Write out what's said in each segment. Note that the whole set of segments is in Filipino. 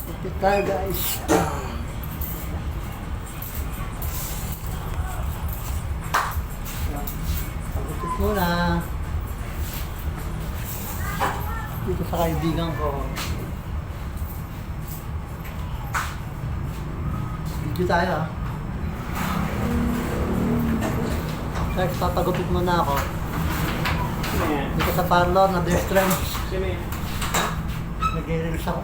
Ito tayo guys. Pagkutip muna. Dito sa kaibigan ko. Video tayo ah. Guys, papagupit muna ako. Sino yan? Dito sa parlor na best friend. Sino yan? Nag-reels ako.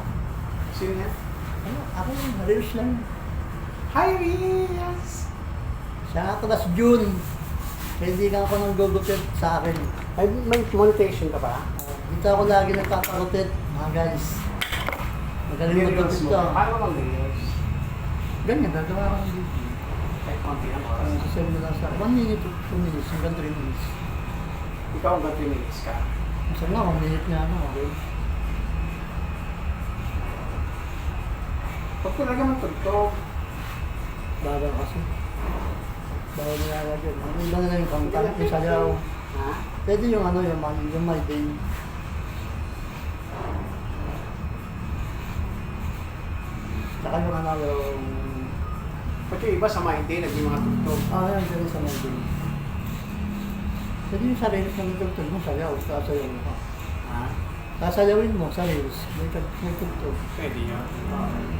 Sino yan? Ano? Ako yun, reels lang. Hi, Rias! Siya nga to last June. Kaibigan ko ng gugupit sa akin. Ay, may monetization ka ba? Dito ako lagi nagpapagupit, mga guys. Magaling Reels magupit mo. to. Paano bang reels? Ganyan, gagawa ko ng video. Kahit konti ang oras. Sasend mo lang sa 1 minute, 2 minutes, hanggang 3 minutes. Ikaw ang 3 minutes ka. Masa nga, 1 minute nga ako, okay? Pag talaga matugtog, Bawal kasi. Bawal nila dyan. Ano iba na lang yung kanta, yung sayaw. ha? Pwede yung ano, yung my day. Tsaka yung ano, yung... Pati yung iba sa my day, naging mga tugtog. Yan, dyan sa my day. Pwede yung sa reels ng tugtog mo, sayaw, sasayaw mo ka. Ha? Sasayawin mo sa reels, may tugtog. Pwede yun.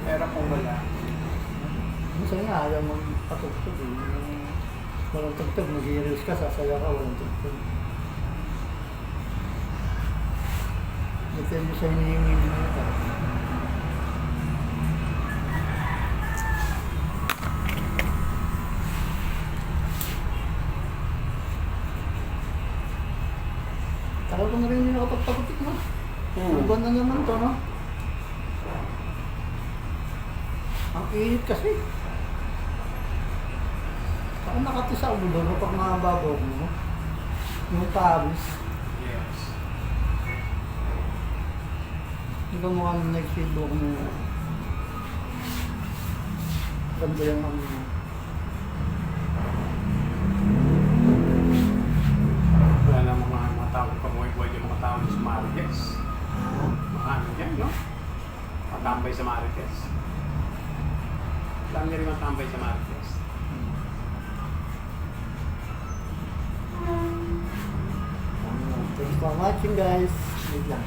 Pero kung wala, Minsan nga, ayaw magpatugtog eh. Walang tugtog, mag-i-reels ka, sasayaw ka, walang tugtog. Depende sa hinihingi mo ito. Tagal ko na rin yung nakapagpagupit mo. Ang buwan na naman to, no? Ang init kasi. Saka nakatisa ulo doon kapag mababaw mo. Yung pawis. yes. Hindi ka mukhang nag-feedback mo. Ganda yung ano mo. Wala na mga tao, pamuhay-buhay yung mga tao sa Marites. Mga ano yan, no? Matambay sa Marites. Alam niyo rin matambay sa Marites. Thanks for watching guys. Wait lang.